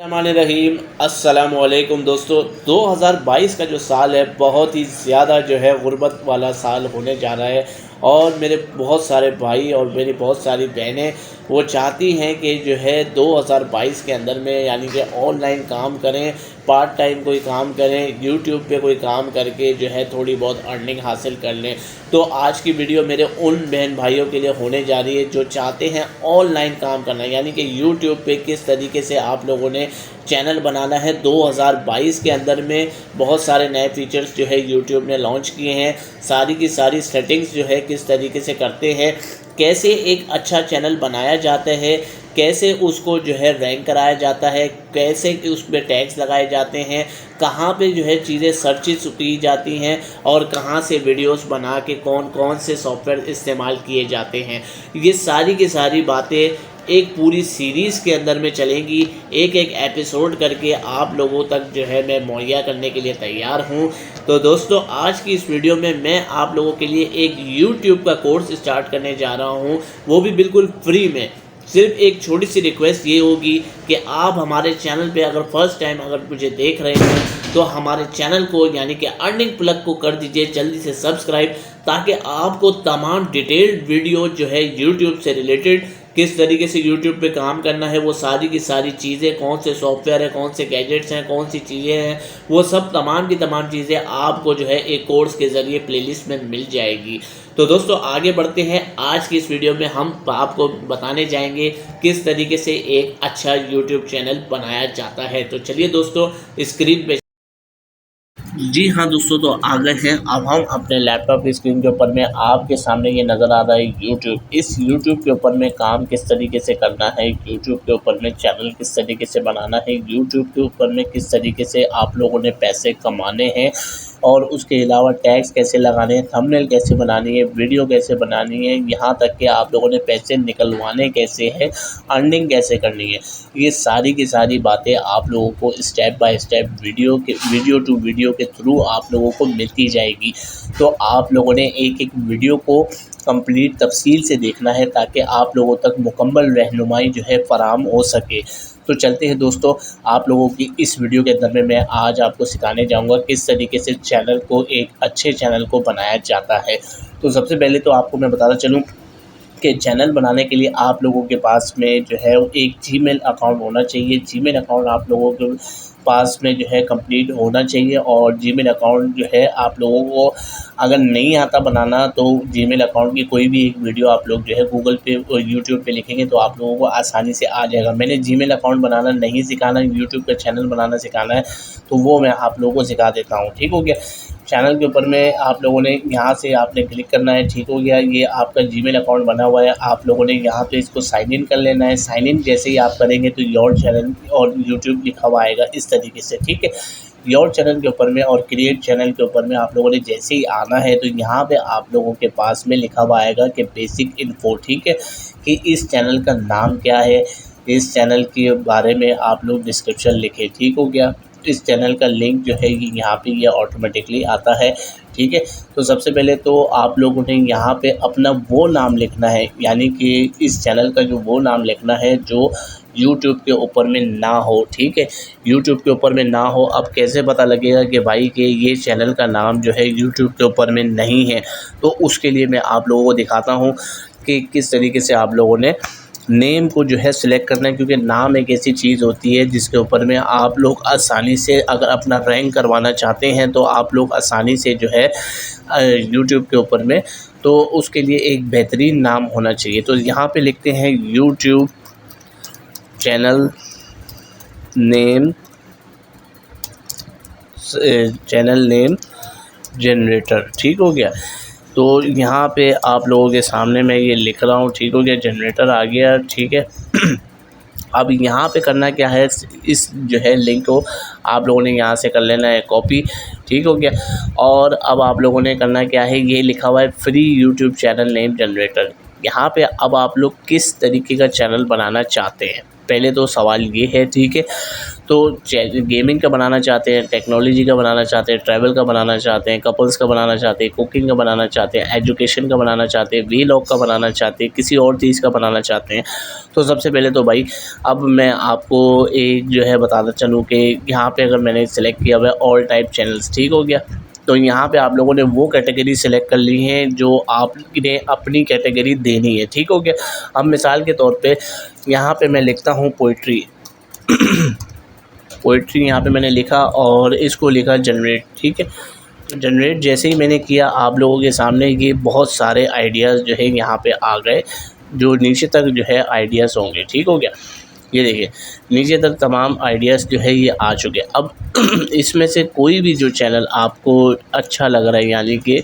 रहीम अस्सलामुअलैकुम दोस्तों। 2022 का जो साल है बहुत ही ज़्यादा जो है गुर्बत वाला साल होने जा रहा है और मेरे बहुत सारे भाई और मेरी बहुत सारी बहनें वो चाहती हैं कि जो है 2022 के अंदर में यानी कि ऑनलाइन काम करें, पार्ट टाइम कोई काम करें, यूट्यूब पे कोई काम करके जो है थोड़ी बहुत अर्निंग हासिल कर लें। तो आज की वीडियो मेरे उन बहन भाइयों के लिए होने जा रही है जो चाहते हैं ऑनलाइन काम करना, यानी कि यूट्यूब पे किस तरीके से आप लोगों ने चैनल बनाना है। 2022 के अंदर में बहुत सारे नए फीचर्स जो है यूट्यूब ने लॉन्च किए हैं। सारी की सारी सेटिंग्स जो है किस तरीके से करते हैं, कैसे एक अच्छा चैनल बनाया जाता है, कैसे उसको जो है रैंक कराया जाता है, कैसे उस पर टैग्स लगाए जाते हैं, कहाँ पे जो है चीज़ें सर्चिस की जाती हैं और कहाँ से वीडियोस बना के कौन कौन से सॉफ्टवेयर इस्तेमाल किए जाते हैं। ये सारी की सारी बातें एक पूरी सीरीज़ के अंदर में चलेंगी। एक एक एपिसोड करके आप लोगों तक जो है मैं मुहैया करने के लिए तैयार हूं। तो दोस्तों आज की इस वीडियो में मैं आप लोगों के लिए एक YouTube का कोर्स स्टार्ट करने जा रहा हूं, वो भी बिल्कुल फ्री में। सिर्फ एक छोटी सी रिक्वेस्ट ये होगी कि आप हमारे चैनल पे अगर फर्स्ट टाइम अगर मुझे देख रहे हैं तो हमारे चैनल को यानी कि अर्निंग प्लग को कर दीजिए जल्दी से सब्सक्राइब, ताकि आपको तमाम डिटेल्ड वीडियो जो है यूट्यूब से रिलेटेड, किस तरीके से यूट्यूब पे काम करना है, वो सारी की सारी चीज़ें, कौन से सॉफ्टवेयर है, कौन से गैजेट्स हैं, कौन सी चीज़ें हैं, वो सब तमाम की तमाम चीज़ें आपको जो है एक कोर्स के ज़रिए प्लेलिस्ट में मिल जाएगी। तो दोस्तों आगे बढ़ते हैं। आज की इस वीडियो में हम आपको बताने जाएंगे किस तरीके से एक अच्छा यूट्यूब चैनल बनाया जाता है। तो चलिए दोस्तों स्क्रीन पे। जी हाँ दोस्तों, तो आ गए हैं अब हम अपने लैपटॉप की स्क्रीन के ऊपर में। आपके सामने ये नज़र आ रहा है यूट्यूब। इस यूट्यूब के ऊपर में काम किस तरीके से करना है, यूट्यूब के ऊपर में चैनल किस तरीके से बनाना है, यूट्यूब के ऊपर में किस तरीके से आप लोगों ने पैसे कमाने हैं और उसके अलावा टैग्स कैसे लगाने हैं, थंबनेल कैसे बनानी है, वीडियो कैसे बनानी है, यहाँ तक कि आप लोगों ने पैसे निकलवाने कैसे हैं, अर्निंग कैसे करनी है। ये सारी की सारी बातें आप लोगों को step by step video to video के थ्रू आप लोगों को मिलती जाएगी। तो आप लोगों ने एक एक वीडियो को कंप्लीट तफसील से देखना है ताकि आप लोगों तक मुकम्मल रहनुमाई जो है फराहम हो सके। तो चलते हैं दोस्तों, आप लोगों की इस वीडियो के अंदर में मैं आज आपको सिखाने जाऊंगा किस तरीके से चैनल को, एक अच्छे चैनल को बनाया जाता है। तो सबसे पहले तो आपको मैं बताना चलूँ कि चैनल बनाने के लिए आप लोगों के पास में जो है एक जीमेल अकाउंट होना चाहिए। जीमेल अकाउंट आप लोगों के पास में जो है कंप्लीट होना चाहिए और जीमेल अकाउंट जो है आप लोगों को अगर नहीं आता बनाना तो जीमेल अकाउंट की कोई भी एक वीडियो आप लोग जो है गूगल पे और यूट्यूब पे लिखेंगे तो आप लोगों को आसानी से आ जाएगा। मैंने जीमेल अकाउंट बनाना नहीं सिखाना, यूट्यूब का चैनल बनाना सिखाना है, तो वो मैं आप लोगों को सिखा देता हूँ। ठीक हो गया। चैनल के ऊपर में आप लोगों ने यहाँ से आपने क्लिक करना है। ठीक हो गया। ये आपका जीमेल अकाउंट बना हुआ है, आप लोगों ने यहाँ पे इसको साइन इन कर लेना है। साइन इन जैसे ही आप करेंगे तो योर चैनल और यूट्यूब लिखा हुआ आएगा इस तरीके से। ठीक है। योर चैनल के ऊपर में और क्रिएट चैनल के ऊपर में आप लोगों ने जैसे ही आना है तो यहाँ पे आप लोगों के पास में लिखा हुआ आएगा कि बेसिक इन्फो। ठीक है, कि इस चैनल का नाम क्या है, इस चैनल के बारे में आप लोग डिस्क्रिप्शन लिखें। ठीक हो गया। इस चैनल का लिंक जो है ये यहाँ पे ये ऑटोमेटिकली आता है। ठीक है। तो सबसे पहले तो आप लोगों ने यहाँ पे अपना वो नाम लिखना है, यानी कि इस चैनल का जो वो नाम लिखना है जो यूट्यूब के ऊपर में ना हो। ठीक है, यूट्यूब के ऊपर में ना हो। अब कैसे पता लगेगा कि भाई कि ये चैनल का नाम जो है यूट्यूब के ऊपर में नहीं है, तो उसके लिए मैं आप लोगों को दिखाता हूँ कि किस तरीके से आप लोगों ने नेम को जो है सिलेक्ट करना है। क्योंकि नाम एक ऐसी चीज़ होती है जिसके ऊपर में आप लोग आसानी से अगर अपना रैंक करवाना चाहते हैं तो आप लोग आसानी से जो है यूट्यूब के ऊपर में, तो उसके लिए एक बेहतरीन नाम होना चाहिए। तो यहाँ पे लिखते हैं यूट्यूब चैनल नेम जनरेटर। ठीक हो गया। तो यहाँ पे आप लोगों के सामने मैं ये लिख रहा हूँ। ठीक हो गया, जनरेटर आ गया। ठीक है। अब यहाँ पे करना क्या है, इस जो है लिंक को आप लोगों ने यहाँ से कर लेना है कॉपी। ठीक हो गया। और अब आप लोगों ने करना क्या है, ये लिखा हुआ है free YouTube channel name generator. यहाँ पे अब आप लोग किस तरीके का चैनल बनाना चाहते हैं, पहले तो सवाल ये है, ठीक है। तो गेमिंग का बनाना चाहते हैं, टेक्नोलॉजी का बनाना चाहते हैं, ट्रैवल का बनाना चाहते हैं, कपल्स का बनाना चाहते हैं, कुकिंग का बनाना चाहते हैं, एजुकेशन का बनाना चाहते हैं, वीलॉग का बनाना चाहते हैं, किसी और चीज़ का बनाना चाहते हैं, तो सबसे पहले तो भाई अब मैं आपको एक जो है बताता चलूँ कि यहाँ पे अगर मैंने सेलेक्ट किया हुआ है ऑल टाइप चैनल्स, ठीक हो गया। तो यहाँ पे आप लोगों ने वो कैटेगरी सेलेक्ट कर ली है जो आपने अपनी कैटेगरी देनी है, ठीक हो गया। अब मिसाल के तौर पे यहाँ पे मैं लिखता हूँ पोइट्री पोइट्री यहाँ पे मैंने लिखा और इसको लिखा जनरेट, ठीक है। तो जनरेट जैसे ही मैंने किया, आप लोगों के सामने ये बहुत सारे आइडियाज़ जो है यहाँ पे आ गए, जो नीचे तक जो है आइडियाज़ होंगे, ठीक हो गया। ये देखिए नीचे तक तमाम आइडियाज़ जो है ये आ चुके। अब इसमें से कोई भी जो चैनल आपको अच्छा लग रहा है, यानी कि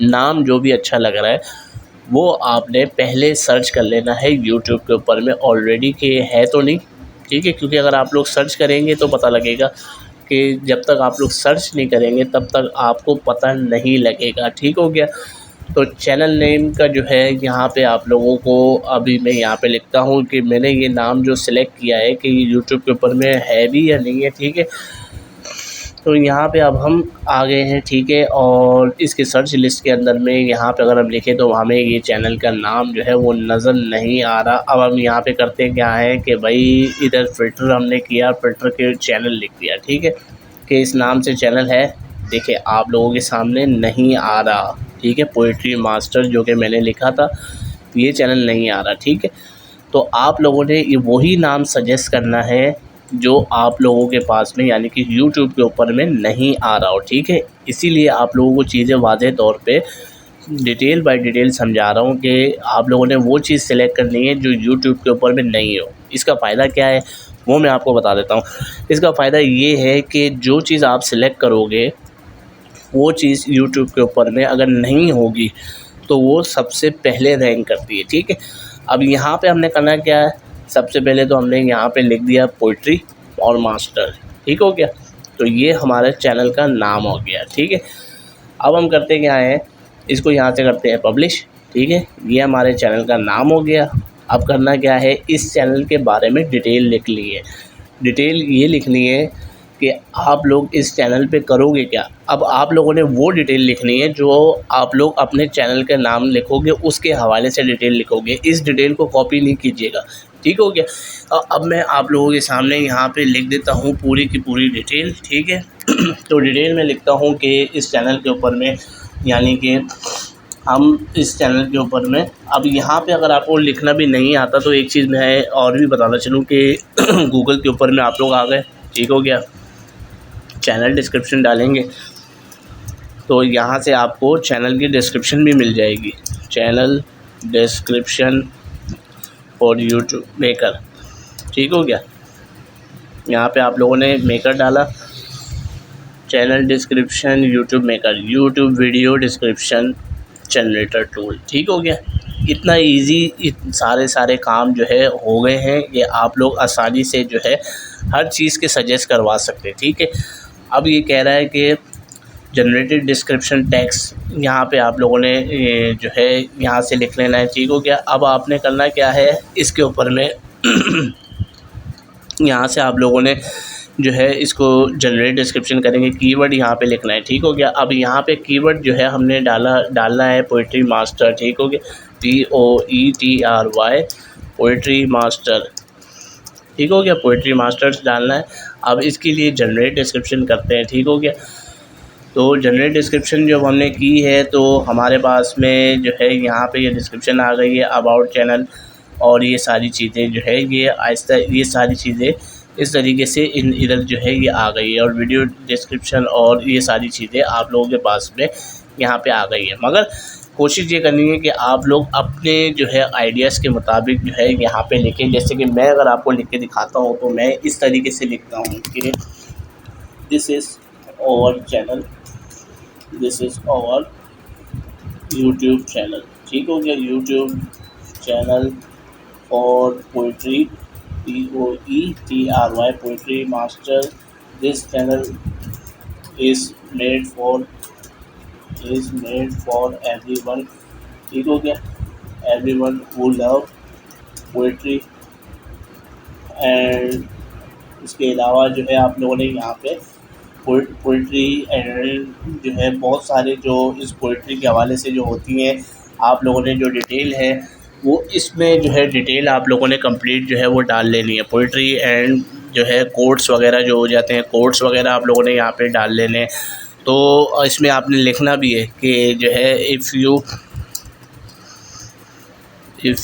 नाम जो भी अच्छा लग रहा है, वो आपने पहले सर्च कर लेना है यूट्यूब के ऊपर में ऑलरेडी कि है तो नहीं, ठीक है। क्योंकि अगर आप लोग सर्च करेंगे तो पता लगेगा, कि जब तक आप लोग सर्च नहीं करेंगे तब तक आपको पता नहीं लगेगा, ठीक हो गया। तो चैनल नेम का जो है यहाँ पे आप लोगों को अभी मैं यहाँ पे लिखता हूँ कि मैंने ये नाम जो सिलेक्ट किया है कि यूट्यूब के ऊपर में है भी या नहीं है, ठीक है। तो यहाँ पे अब हम आ गए हैं, ठीक है। और इसके सर्च लिस्ट के अंदर में यहाँ पे अगर हम लिखें तो हमें ये चैनल का नाम जो है वो नज़र नहीं आ रहा। अब हम यहाँ पे करते क्या है कि भाई इधर फ़िल्टर हमने किया, फ़िल्टर के चैनल लिख दिया, ठीक है, कि इस नाम से चैनल है। देखिए आप लोगों के सामने नहीं आ रहा, ठीक है। पोइट्री मास्टर जो कि मैंने लिखा था, ये चैनल नहीं आ रहा, ठीक है। तो आप लोगों ने ये वही नाम सजेस्ट करना है जो आप लोगों के पास में, यानी कि यूट्यूब के ऊपर में नहीं आ रहा हो, ठीक है। इसीलिए आप लोगों को चीज़ें वाज़ेह तौर पे डिटेल बाय डिटेल समझा रहा हूँ कि आप लोगों ने वो चीज़ सेलेक्ट करनी है जो यूट्यूब के ऊपर में नहीं हो। इसका फ़ायदा क्या है वो मैं आपको बता देता हूँ। इसका फ़ायदा ये है कि जो चीज़ आप सेलेक्ट करोगे वो चीज़ यूट्यूब के ऊपर में अगर नहीं होगी तो वो सबसे पहले रैंक करती है, ठीक है। अब यहाँ पे हमने करना क्या है, सबसे पहले तो हमने यहाँ पे लिख दिया पोइट्री और मास्टर, ठीक हो गया। तो ये हमारे चैनल का नाम हो गया, ठीक है। अब हम करते क्या है, इसको यहाँ से करते हैं पब्लिश, ठीक है। ये हमारे चैनल का नाम हो गया। अब करना क्या है, इस चैनल के बारे में डिटेल लिख ली है। डिटेल ये लिखनी है कि आप लोग इस चैनल पे करोगे क्या। अब आप लोगों ने वो डिटेल लिखनी है जो आप लोग अपने चैनल का नाम लिखोगे उसके हवाले से डिटेल लिखोगे। इस डिटेल को कॉपी नहीं कीजिएगा, ठीक हो गया। अब मैं आप लोगों के सामने यहाँ पे लिख देता हूँ पूरी की पूरी डिटेल, ठीक है। तो डिटेल में लिखता हूँ कि इस चैनल के ऊपर में, यानी कि हम इस चैनल के ऊपर में, अब यहाँ पे अगर आपको लिखना भी नहीं आता तो एक चीज़ मैं और भी बताना चलूँ कि गूगल के ऊपर में आप लोग आ गए, ठीक हो गया। चैनल डिस्क्रिप्शन डालेंगे तो यहाँ से आपको चैनल की डिस्क्रिप्शन भी मिल जाएगी। Channel description for YouTube maker, ठीक हो गया। यहाँ पे आप लोगों ने मेकर डाला, channel description YouTube maker, YouTube video description generator tool, ठीक हो गया। इतना इजी सारे काम जो है हो गए हैं। ये आप लोग आसानी से जो है हर चीज़ के सजेस्ट करवा सकते हैं, ठीक है। अब ये कह रहा है कि जनरेटेड डिस्क्रिप्शन टेक्स्ट, यहाँ पे आप लोगों ने जो है यहाँ से लिख लेना है, ठीक हो गया। अब आपने करना क्या है, इसके ऊपर में यहाँ से आप लोगों ने जो है इसको जनरेट डिस्क्रिप्शन करेंगे, कीवर्ड यहाँ पे लिखना है, ठीक हो गया। अब यहाँ पे कीवर्ड जो है हमने डालना है पोइट्री मास्टर, ठीक हो गया। POETRY पोइट्री मास्टर, ठीक हो गया। पोइट्री मास्टर्स डालना है। अब इसके लिए जनरेट डिस्क्रिप्शन करते हैं, ठीक हो गया। तो जनरेट डिस्क्रिप्शन जब हमने की है तो हमारे पास में जो है यहाँ पे ये डिस्क्रिप्शन आ गई है, अबाउट चैनल और ये सारी चीज़ें जो है ये आहिस्ता, ये सारी चीज़ें इस तरीके से इधर जो है ये आ गई है। और वीडियो डिस्क्रिप्शन और ये सारी चीज़ें आप लोगों के पास में यहाँ पे आ गई है। मगर कोशिश ये करनी है कि आप लोग अपने जो है आइडियाज़ के मुताबिक जो है यहाँ पे लिखें। जैसे कि मैं अगर आपको लिख के दिखाता हूँ तो मैं इस तरीके से लिखता हूँ कि this is our channel, this is our YouTube channel, ठीक हो गया। YouTube channel for poetry, POETRY poetry master, this channel is made for everyone, ठीक हो गया। Everyone who love poetry and इसके अलावा जो है आप लोगों ने यहाँ पे पोइट्री एंड जो है बहुत सारे जो इस पोइट्री के हवाले से जो होती हैं, आप लोगों ने जो डिटेल है वो इसमें जो है डिटेल आप लोगों ने कंप्लीट जो है वो डाल लेनी है। पोइट्री एंड जो है कोट्स वगैरह जो हो जाते हैं, कोट्स वगैरह आप लोगों ने यहाँ पे डाल लेने हैं। तो इसमें आपने लिखना भी है कि जो है if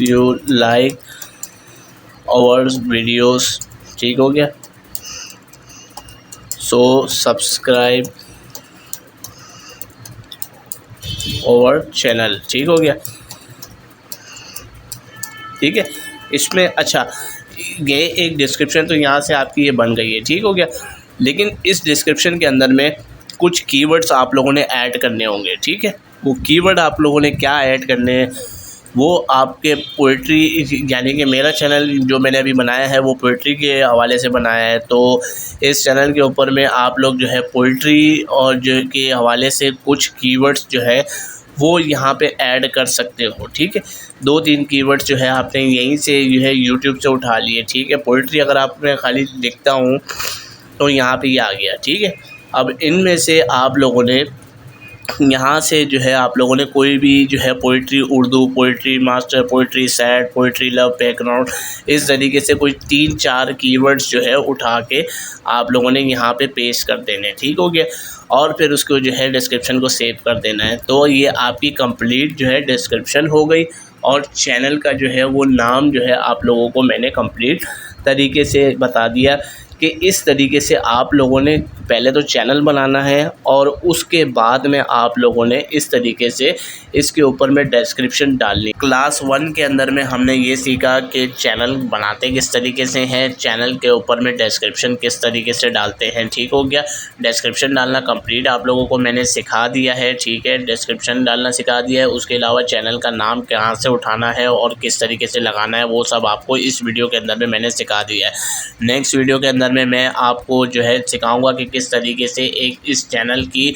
you like ours videos, ठीक हो गया, सो सब्सक्राइब आवर चैनल, ठीक हो गया। ठीक है, इसमें अच्छा ये एक डिस्क्रिप्शन तो यहाँ से आपकी ये बन गई है, ठीक हो गया। लेकिन इस डिस्क्रिप्शन के अंदर में कुछ कीवर्ड्स आप लोगों ने ऐड करने होंगे, ठीक है। वो कीवर्ड आप लोगों ने क्या ऐड करने हैं, वो आपके पोइट्री यानी कि मेरा चैनल जो मैंने अभी बनाया है वो पोइट्री के हवाले से बनाया है। तो इस चैनल के ऊपर में आप लोग जो है पोइट्री और जो के हवाले से कुछ कीवर्ड्स जो है वो यहाँ पे ऐड कर सकते हो, ठीक है। 2-3 कीवर्ड्स जो है आपने यहीं से जो है यूट्यूब से उठा लिए, ठीक है। पोइट्री अगर आप मैं खाली लिखता हूँ तो यहाँ पे ये आ गया, ठीक है। अब इनमें से आप लोगों ने यहाँ से जो है आप लोगों ने कोई भी जो है poetry Urdu, poetry master, poetry sad, poetry love, background, इस तरीके से कोई 3-4 कीवर्ड्स जो है उठा के आप लोगों ने यहाँ पे पेस्ट कर देने, ठीक हो गया। और फिर उसको जो है डिस्क्रिप्शन को सेव कर देना है। तो ये आपकी कंप्लीट जो है डिस्क्रिप्शन हो गई और चैनल का जो है वो नाम जो है आप लोगों को मैंने कंप्लीट तरीके से बता दिया कि इस तरीके से आप लोगों ने पहले तो चैनल बनाना है और उसके बाद में आप लोगों ने इस तरीके से इसके ऊपर में डिस्क्रिप्शन डालनी। क्लास 1 के अंदर में हमने ये सीखा कि चैनल बनाते किस तरीके से हैं, चैनल के ऊपर में डिस्क्रिप्शन किस तरीके से डालते हैं, ठीक हो गया। डिस्क्रिप्शन डालना कंप्लीट आप लोगों को मैंने सिखा दिया है, ठीक है। डिस्क्रिप्शन डालना सिखा दिया है, उसके अलावा चैनल का नाम कहाँ से उठाना है और किस तरीके से लगाना है वो सब आपको इस वीडियो के अंदर में मैंने सिखा दिया है। नेक्स्ट वीडियो के अंदर में मैं आपको जो है सिखाऊंगा कि किस तरीके से एक इस चैनल की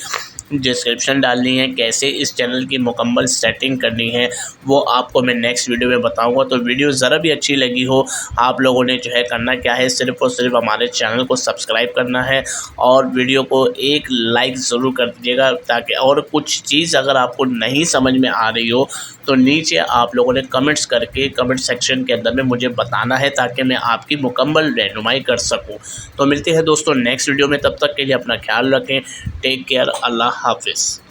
डिस्क्रिप्शन डालनी है, कैसे इस चैनल की मुकम्मल सेटिंग करनी है, वो आपको मैं नेक्स्ट वीडियो में बताऊंगा। तो वीडियो ज़रा भी अच्छी लगी हो, आप लोगों ने जो है करना क्या है, सिर्फ़ और सिर्फ हमारे चैनल को सब्सक्राइब करना है और वीडियो को एक लाइक ज़रूर कर दीजिएगा, ताकि और कुछ चीज़ अगर आपको नहीं समझ में आ रही हो तो नीचे आप लोगों ने कमेंट्स करके कमेंट सेक्शन के अंदर में मुझे बताना है, ताकि मैं आपकी मुकम्मल रहनुमाई कर सकूं। तो मिलते हैं दोस्तों नेक्स्ट वीडियो में, तब तक के लिए अपना ख्याल रखें। टेक केयर, अल्लाह हाफिज़।